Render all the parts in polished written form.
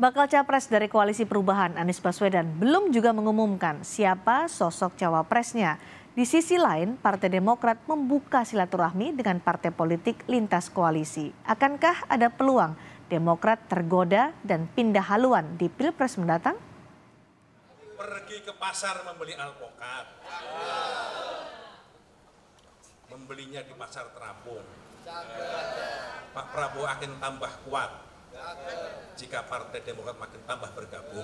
Bakal capres dari Koalisi Perubahan Anies Baswedan belum juga mengumumkan siapa sosok cawapresnya. Di sisi lain, Partai Demokrat membuka silaturahmi dengan partai politik lintas koalisi. Akankah ada peluang Demokrat tergoda dan pindah haluan di Pilpres mendatang? Pergi ke pasar membeli alpukat. Membelinya di pasar terapung. Pak Prabowo akan tambah kuat jika Partai Demokrat makin tambah bergabung.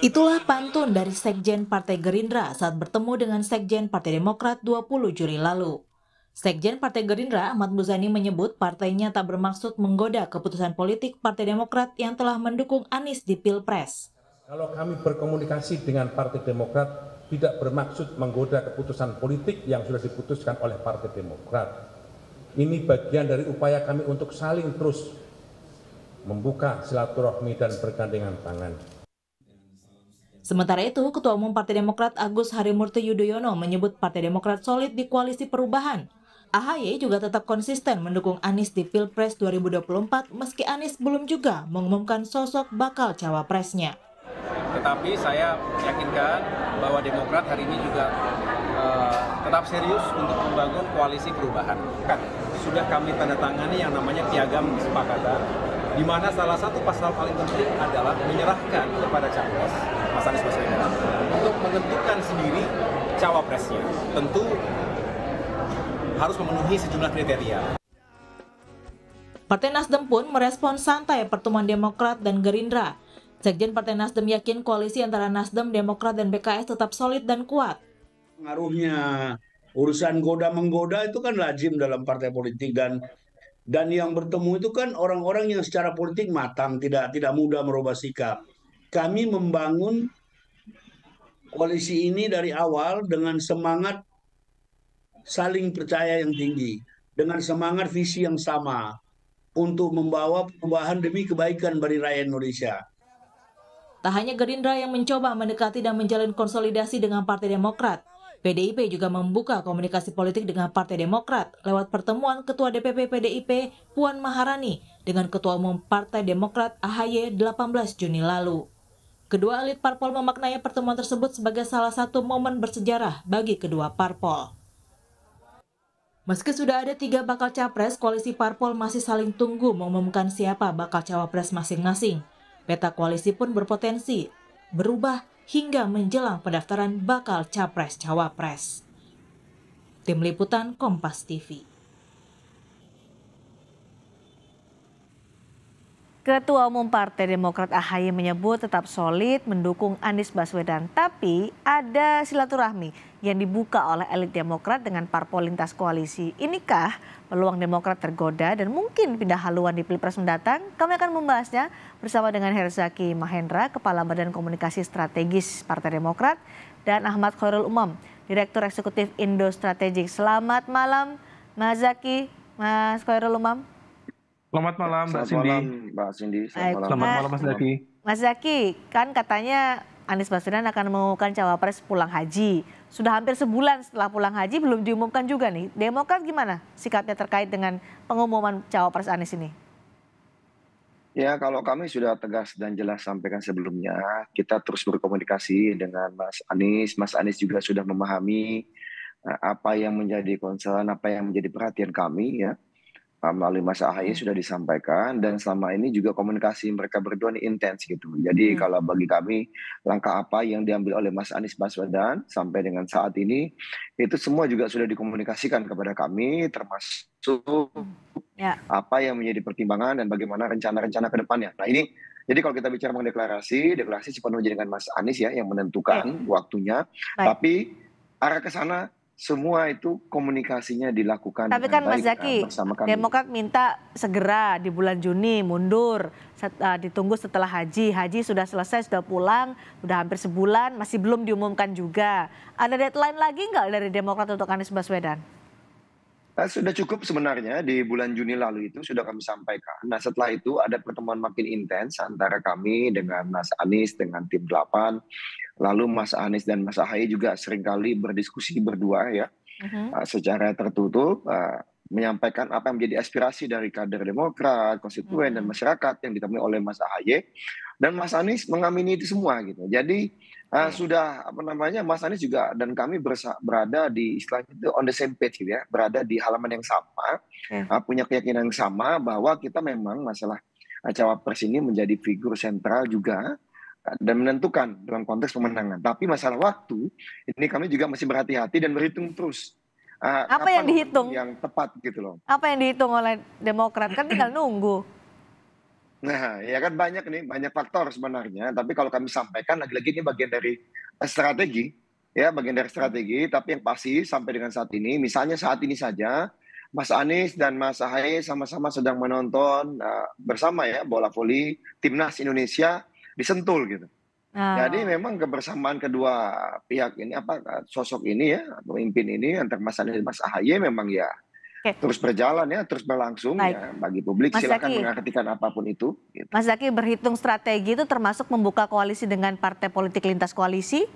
Itulah pantun dari Sekjen Partai Gerindra saat bertemu dengan Sekjen Partai Demokrat 20 Juli lalu. Sekjen Partai Gerindra Ahmad Muzani menyebut partainya tak bermaksud menggoda keputusan politik Partai Demokrat yang telah mendukung Anies di Pilpres. Kalau kami berkomunikasi dengan Partai Demokrat tidak bermaksud menggoda keputusan politik yang sudah diputuskan oleh Partai Demokrat. Ini bagian dari upaya kami untuk saling terus membuka silaturahmi dan bergandengan tangan. Sementara itu, Ketua Umum Partai Demokrat Agus Harimurti Yudhoyono menyebut Partai Demokrat solid di Koalisi Perubahan. AHY juga tetap konsisten mendukung Anies di Pilpres 2024 meski Anies belum juga mengumumkan sosok bakal cawapresnya. Tetapi saya yakinkan bahwa Demokrat hari ini juga tetap serius untuk membangun koalisi perubahan. Sudah kami tanda tangani yang namanya piagam kesepakatan, di mana salah satu pasal paling penting adalah menyerahkan kepada capres Mas Anies Baswedan untuk menentukan sendiri cawapresnya. Tentu harus memenuhi sejumlah kriteria. Partai Nasdem pun merespon santai pertemuan Demokrat dan Gerindra. Sekjen Partai Nasdem yakin koalisi antara Nasdem, Demokrat, dan PKS tetap solid dan kuat. Pengaruhnya urusan goda-menggoda itu kan lazim dalam partai politik dan yang bertemu itu kan orang-orang yang secara politik matang, tidak mudah merubah sikap. Kami membangun koalisi ini dari awal dengan semangat saling percaya yang tinggi, dengan semangat visi yang sama untuk membawa perubahan demi kebaikan bagi rakyat Indonesia. Tak hanya Gerindra yang mencoba mendekati dan menjalin konsolidasi dengan Partai Demokrat, PDIP juga membuka komunikasi politik dengan Partai Demokrat lewat pertemuan Ketua DPP PDIP Puan Maharani dengan Ketua Umum Partai Demokrat AHY 18 Juni lalu. Kedua elit parpol memaknai pertemuan tersebut sebagai salah satu momen bersejarah bagi kedua parpol. Meski sudah ada 3 bakal capres, koalisi parpol masih saling tunggu mengumumkan siapa bakal cawapres masing-masing. Peta koalisi pun berpotensi berubah hingga menjelang pendaftaran bakal capres-cawapres. Tim Liputan Kompas TV. Ketua Umum Partai Demokrat AHY menyebut tetap solid mendukung Anies Baswedan, tapi ada silaturahmi yang dibuka oleh elit Demokrat dengan parpol lintas koalisi. Inikah peluang Demokrat tergoda dan mungkin pindah haluan di Pilpres mendatang? Kami akan membahasnya bersama dengan Herzaki Mahendra, Kepala Badan Komunikasi Strategis Partai Demokrat, dan Ahmad Khairul Umam, Direktur Eksekutif Indo Strategik. Selamat malam, Mas Zaki, Mas Khairul Umam. Selamat malam, Mbak Cindy. Mbak Cindy. Selamat malam, Mas Zaki. Mas Zaki, kan katanya Anies Baswedan akan mengumumkan cawapres pulang haji. Sudah hampir sebulan setelah pulang haji belum diumumkan juga nih. Demokrat gimana sikapnya terkait dengan pengumuman cawapres Anies ini? Ya, kalau kami sudah tegas dan jelas sampaikan sebelumnya, kita terus berkomunikasi dengan Mas Anies. Mas Anies juga sudah memahami apa yang menjadi concern, apa yang menjadi perhatian kami ya. Melalui Mas AHY sudah disampaikan dan selama ini juga komunikasi mereka berdua ini intens gitu. Jadi kalau bagi kami langkah apa yang diambil oleh Mas Anies Baswedan sampai dengan saat ini itu semua juga sudah dikomunikasikan kepada kami termasuk apa yang menjadi pertimbangan dan bagaimana rencana-rencana ke depannya. Nah ini jadi kalau kita bicara mengenai deklarasi sepenuhnya dengan Mas Anies ya yang menentukan waktunya. Tapi arah ke sana semua itu komunikasinya dilakukan. Tapi kan Mas Zaki, Demokrat minta segera di bulan Juni mundur, ditunggu setelah haji. Haji sudah selesai, sudah pulang, sudah hampir sebulan, masih belum diumumkan juga. Ada deadline lagi nggak dari Demokrat untuk Anies Baswedan? Sudah cukup sebenarnya di bulan Juni lalu itu sudah kami sampaikan. Nah setelah itu ada pertemuan makin intens antara kami dengan Mas Anies dengan tim 8. Lalu Mas Anies dan Mas AHY juga seringkali berdiskusi berdua ya secara tertutup. menyampaikan apa yang menjadi aspirasi dari kader Demokrat, konstituen dan masyarakat yang ditemui oleh Mas AHY, dan Mas Anies mengamini itu semua gitu. Jadi sudah Mas Anies juga dan kami berada di istilahnya itu on the same page gitu ya, berada di halaman yang sama, punya keyakinan yang sama bahwa kita memang masalah cawapres ini menjadi figur sentral juga dan menentukan dalam konteks pemenangan. Tapi masalah waktu ini kami juga masih berhati-hati dan berhitung terus. Apa yang dihitung? Yang tepat gitu loh. Apa yang dihitung oleh Demokrat? Kan tinggal nunggu. Nah, ya kan banyak faktor sebenarnya. Tapi kalau kami sampaikan lagi-lagi ini bagian dari strategi, ya bagian dari strategi. Tapi yang pasti sampai dengan saat ini, misalnya saat ini saja, Mas Anies dan Mas AHY sama-sama sedang menonton bersama ya bola voli timnas Indonesia di Sentul gitu. Jadi memang kebersamaan kedua pihak ini sosok ini ya pemimpin ini antara Mas Anies dan Mas AHY memang ya terus berjalan ya, terus berlangsung. Baik. Ya bagi publik Mas silakan Zaky, mengartikan apapun itu. Gitu. Mas Zaky, berhitung strategi itu termasuk membuka koalisi dengan partai politik lintas koalisi?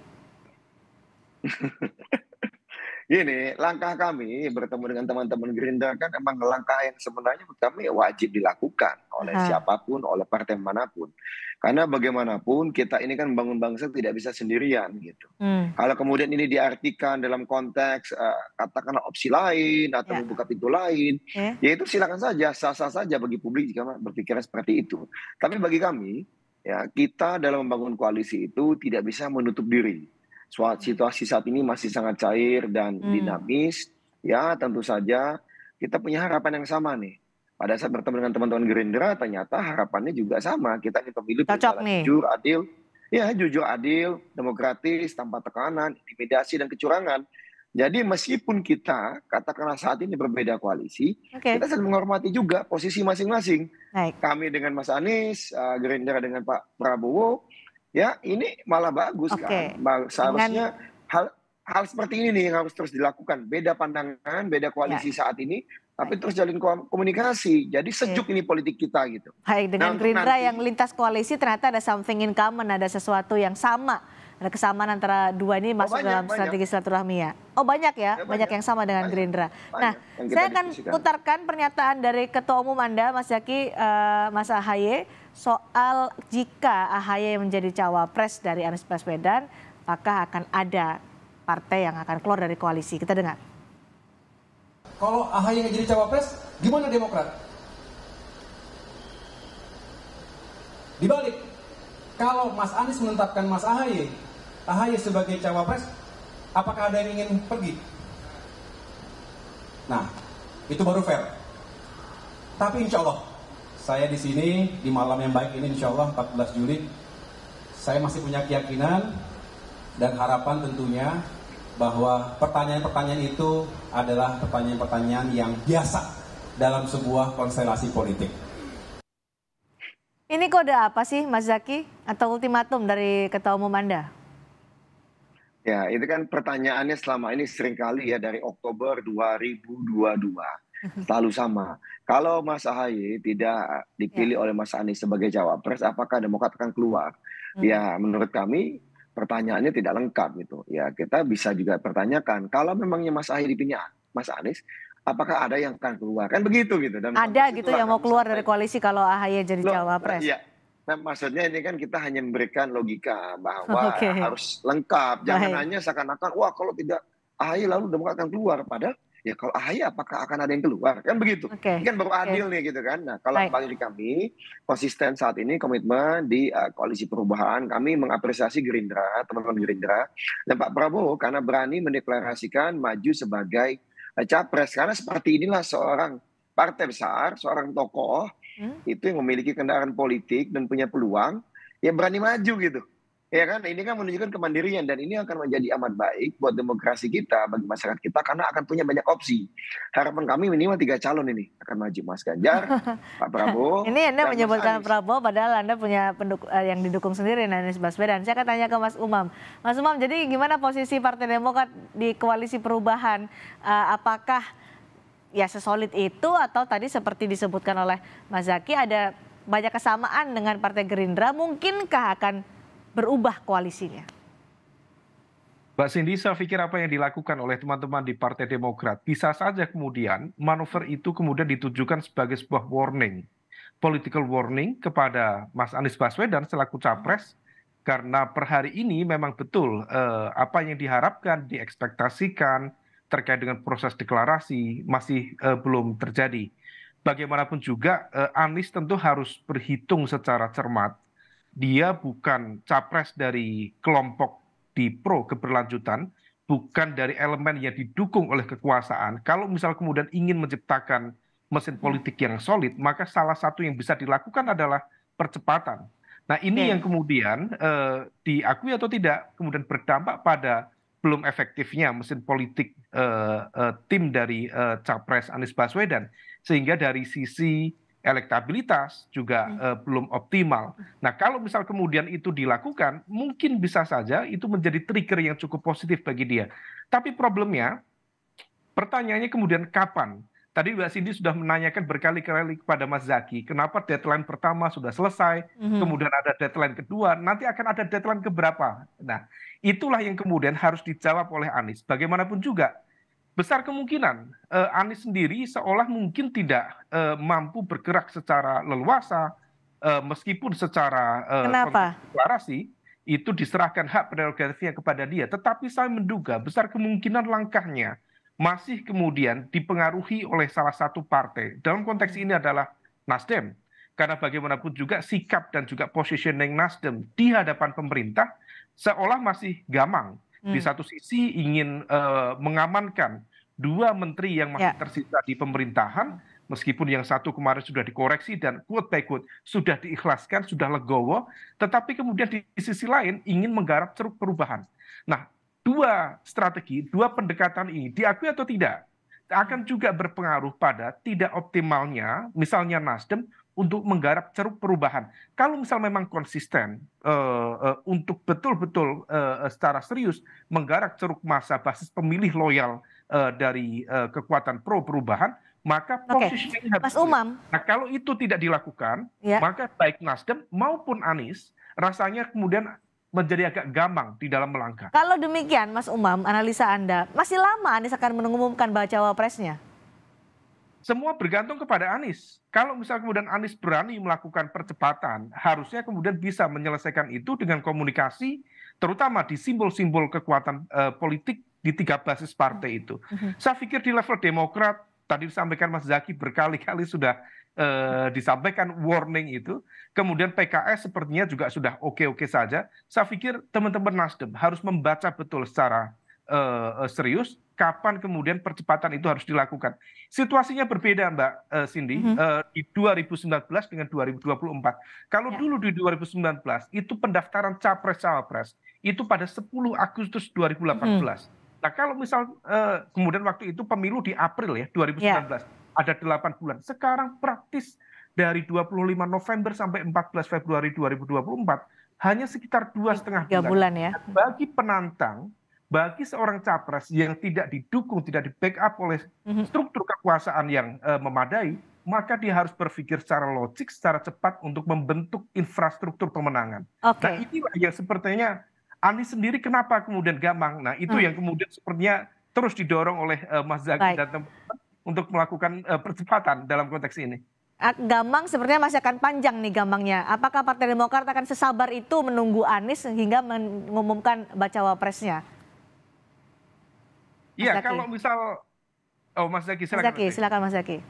Gini, langkah kami bertemu dengan teman-teman Gerindra kan emang langkah yang sebenarnya menurut kami wajib dilakukan oleh siapapun, oleh partai manapun. Karena bagaimanapun kita ini kan membangun bangsa tidak bisa sendirian gitu. Kalau kemudian ini diartikan dalam konteks katakanlah opsi lain atau membuka pintu lain, ya itu silakan saja, sah-sah saja bagi publik jika berpikir seperti itu. Tapi bagi kami, ya kita dalam membangun koalisi itu tidak bisa menutup diri. Situasi saat ini masih sangat cair dan dinamis, ya tentu saja kita punya harapan yang sama nih. Pada saat bertemu dengan teman-teman Gerindra, ternyata harapannya juga sama. Kita ingin pemilu jujur, adil, ya jujur, adil, demokratis, tanpa tekanan, intimidasi dan kecurangan. Jadi meskipun kita katakanlah saat ini berbeda koalisi, kita saling menghormati juga posisi masing-masing. Kami dengan Mas Anies, Gerindra dengan Pak Prabowo. Ya ini malah bagus kan. Seharusnya hal seperti ini nih yang harus terus dilakukan. Beda pandangan, beda koalisi saat ini, tapi terus jalin komunikasi. Jadi sejuk ini politik kita gitu. Baik, dengan Gerindra yang lintas koalisi ternyata ada something in common, ada sesuatu yang sama. Ada kesamaan antara dua ini masuk dalam strategi silaturahmi ya. Oh banyak ya, banyak yang sama dengan Gerindra. Nah, saya akan putarkan pernyataan dari Ketua Umum Anda, Mas Zaky, Mas AHY, soal jika AHY menjadi cawapres dari Anies Baswedan, apakah akan ada partai yang akan keluar dari koalisi? Kita dengar. Kalau AHY nggak jadi cawapres, gimana Demokrat? Dibalik, kalau Mas Anies menetapkan Mas AHY sebagai cawapres, apakah ada yang ingin pergi? Nah, itu baru fair. Tapi insya Allah, saya di sini di malam yang baik ini insya Allah 14 Juli, saya masih punya keyakinan dan harapan tentunya bahwa pertanyaan-pertanyaan itu adalah pertanyaan-pertanyaan yang biasa dalam sebuah konstelasi politik. Ini kode apa sih Mas Zaky atau ultimatum dari Ketua Umum Anda? Ya itu kan pertanyaannya selama ini seringkali ya dari Oktober 2022 selalu sama. Kalau Mas AHY tidak dipilih oleh Mas Anies sebagai cawapres, apakah Demokrat akan keluar? Ya menurut kami pertanyaannya tidak lengkap gitu. Ya kita bisa juga pertanyakan kalau memangnya Mas AHY dipilih Mas Anies, apakah ada yang akan keluar? Kan begitu gitu. Dan ada gitu yang mau keluar dari koalisi kalau AHY jadi cawapres? Iya. Nah, maksudnya ini kan kita hanya memberikan logika bahwa harus lengkap. Jangan hanya seakan-akan, wah kalau tidak AHY lalu Demokrat akan keluar. Padahal ya kalau AHY apakah akan ada yang keluar? Kan begitu. Ini kan baru adil nih gitu kan. Nah kalau bagi kami konsisten saat ini komitmen di koalisi perubahan. Kami mengapresiasi Gerindra, teman-teman Gerindra. Dan Pak Prabowo karena berani mendeklarasikan maju sebagai capres. Karena seperti inilah seorang partai besar, seorang tokoh itu yang memiliki kendaraan politik dan punya peluang, ya berani maju gitu. Ya kan, ini kan menunjukkan kemandirian dan ini akan menjadi amat baik buat demokrasi kita, bagi masyarakat kita karena akan punya banyak opsi. Harapan kami minimal 3 calon ini akan maju, Mas Ganjar, Pak Prabowo. Ini Anda menyebutkan Prabowo padahal Anda punya yang didukung sendiri Anies Baswedan. Saya akan tanya ke Mas Umam. Mas Umam, jadi gimana posisi Partai Demokrat di koalisi perubahan? Apakah ya sesolid itu atau tadi seperti disebutkan oleh Mas Zaky ada banyak kesamaan dengan Partai Gerindra, mungkinkah akan berubah koalisinya? Mbak Cindy, saya pikir apa yang dilakukan oleh teman-teman di Partai Demokrat bisa saja kemudian manuver itu kemudian ditujukan sebagai sebuah warning, political warning kepada Mas Anies Baswedan selaku capres, karena per hari ini memang betul apa yang diharapkan, diekspektasikan terkait dengan proses deklarasi masih belum terjadi. Bagaimanapun juga Anies tentu harus berhitung secara cermat. Dia bukan capres dari kelompok di pro keberlanjutan, bukan dari elemen yang didukung oleh kekuasaan. Kalau misal kemudian ingin menciptakan mesin politik yang solid, maka salah satu yang bisa dilakukan adalah percepatan. Nah, ini yang kemudian diakui atau tidak kemudian berdampak pada belum efektifnya mesin politik tim dari capres Anies Baswedan, sehingga dari sisi elektabilitas juga belum optimal. Nah, kalau misal kemudian itu dilakukan, mungkin bisa saja itu menjadi trigger yang cukup positif bagi dia. Tapi problemnya, pertanyaannya kemudian kapan? Tadi Mbak Cindy sudah menanyakan berkali-kali kepada Mas Zaky, kenapa deadline pertama sudah selesai, kemudian ada deadline kedua, nanti akan ada deadline keberapa? Nah, itulah yang kemudian harus dijawab oleh Anies. Bagaimanapun juga, besar kemungkinan Anies sendiri seolah mungkin tidak mampu bergerak secara leluasa, meskipun secara deklarasi itu diserahkan hak prerogatifnya kepada dia. Tetapi saya menduga besar kemungkinan langkahnya masih kemudian dipengaruhi oleh salah satu partai. Dalam konteks ini adalah Nasdem. Karena bagaimanapun juga sikap dan juga positioning Nasdem di hadapan pemerintah seolah masih gamang. Di satu sisi ingin mengamankan dua menteri yang masih tersisa di pemerintahan, meskipun yang satu kemarin sudah dikoreksi dan quote by quote sudah diikhlaskan, sudah legowo, tetapi kemudian di sisi lain ingin menggarap ceruk perubahan. Nah, dua strategi, dua pendekatan ini diakui atau tidak, akan juga berpengaruh pada tidak optimalnya misalnya Nasdem untuk menggarap ceruk perubahan. Kalau misal memang konsisten untuk betul-betul secara serius menggarap ceruk massa basis pemilih loyal dari kekuatan pro perubahan, maka posisinya harus. Mas Umam. Nah, kalau itu tidak dilakukan, maka baik Nasdem maupun Anies rasanya kemudian menjadi agak gampang di dalam melangkah. Kalau demikian, Mas Umam, analisa Anda, masih lama Anies akan mengumumkan bacawa presnya? Semua bergantung kepada Anies. Kalau misal kemudian Anies berani melakukan percepatan, harusnya kemudian bisa menyelesaikan itu dengan komunikasi, terutama di simbol-simbol kekuatan politik di tiga basis partai itu. Saya pikir di level Demokrat, tadi disampaikan Mas Zaky berkali-kali sudah disampaikan warning itu. Kemudian PKS sepertinya juga sudah oke-oke saja. Saya pikir teman-teman Nasdem harus membaca betul secara serius kapan kemudian percepatan itu harus dilakukan. Situasinya berbeda Mbak Cindy, di 2019 dengan 2024. Kalau dulu di 2019 itu pendaftaran capres-cawapres itu pada 10 Agustus 2018. Nah, kalau misal kemudian waktu itu pemilu di April ya 2019, ada 8 bulan. Sekarang praktis dari 25 November sampai 14 Februari 2024 hanya sekitar 2,5 bulan. Ya. Bagi penantang, bagi seorang capres yang tidak didukung, tidak di-backup oleh struktur kekuasaan yang memadai, maka dia harus berpikir secara logik, secara cepat untuk membentuk infrastruktur pemenangan. Nah, inilah yang sepertinya Anies sendiri kenapa kemudian gamang. Nah, itu yang kemudian sepertinya terus didorong oleh Mas Zaky dan teman-teman untuk melakukan percepatan dalam konteks ini. Gamang sepertinya masih akan panjang nih gamangnya. Apakah Partai Demokrat akan sesabar itu menunggu Anies hingga mengumumkan bacawa presnya? Iya, kalau misal, Mas Zaky silakan. Silakan Mas Zaky.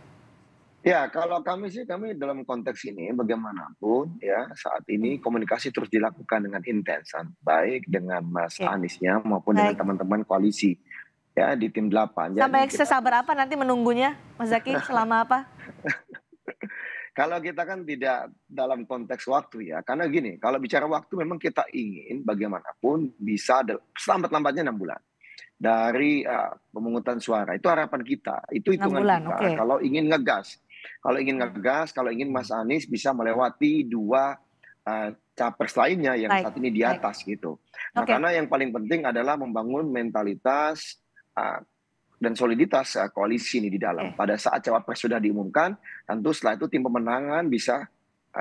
Ya, kalau kami dalam konteks ini bagaimanapun ya saat ini komunikasi terus dilakukan dengan intensan, baik dengan Mas Aniesnya maupun dengan teman-teman koalisi ya di tim 8. Sampai sesabar apa nanti menunggunya Mas Zaky, selama apa? Kalau kita kan tidak dalam konteks waktu ya, karena gini, kalau bicara waktu memang kita ingin bagaimanapun bisa selambat-lambatnya 6 bulan. Dari pemungutan suara, itu harapan kita, itu hitungan kita. Kalau ingin ngegas, kalau ingin Mas Anies bisa melewati dua capres lainnya yang saat ini di atas gitu. Nah, karena yang paling penting adalah membangun mentalitas dan soliditas koalisi ini di dalam. Pada saat cawapres sudah diumumkan, tentu setelah itu tim pemenangan bisa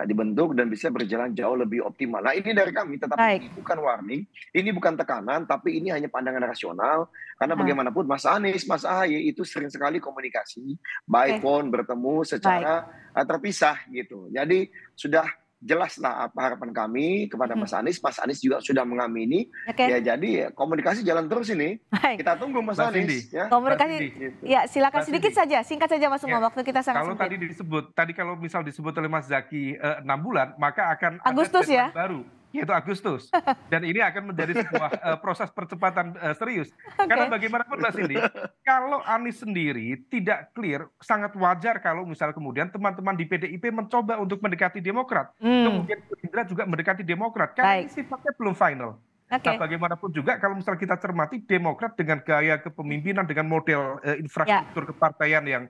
dibentuk dan bisa berjalan jauh lebih optimal. Nah ini dari kami, tetapi Baik. ini bukan warning, ini bukan tekanan, tapi ini hanya pandangan rasional. Karena bagaimanapun Mas Anies, Mas Ahaye itu sering sekali komunikasi, by phone, bertemu secara terpisah gitu. Jadi sudah jelaslah apa harapan kami kepada Mas Anies juga sudah mengamini. Ya jadi komunikasi jalan terus ini. Baik. Kita tunggu Mas Anies. Ya. Komunikasi, ya silakan sedikit saja, singkat saja Mas Umam, waktu kita sangat Kalau sempit. tadi kalau misal disebut oleh Mas Zaky 6 bulan, maka akan Agustus ada ya? deadline baru, yaitu Agustus. Dan ini akan menjadi sebuah proses percepatan serius. Karena bagaimanapun Mbak Cindy, kalau Anies sendiri tidak clear, sangat wajar kalau misal kemudian teman-teman di PDIP mencoba untuk mendekati Demokrat. Kemudian Gerindra juga mendekati Demokrat. Karena ini sifatnya belum final. Nah, bagaimanapun juga kalau misal kita cermati Demokrat dengan gaya kepemimpinan, dengan model infrastruktur kepartaian yang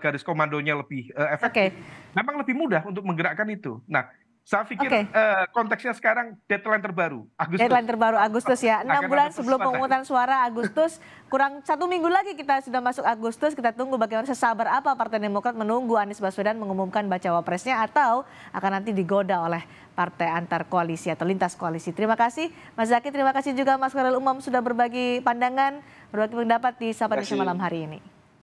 garis komandonya lebih efektif, memang lebih mudah untuk menggerakkan itu. Nah, saya pikir konteksnya sekarang deadline terbaru, Agustus. Deadline terbaru Agustus ya, 6 bulan sebelum pemungutan suara Agustus, kurang 1 minggu lagi kita sudah masuk Agustus, kita tunggu bagaimana sesabar apa Partai Demokrat menunggu Anies Baswedan mengumumkan bacawa presnya atau akan nanti digoda oleh partai antar koalisi atau lintas koalisi. Terima kasih Mas Zaky, terima kasih juga Mas Khairul Umam sudah berbagi pandangan, berbagi pendapat di Sapa Indonesia malam hari ini.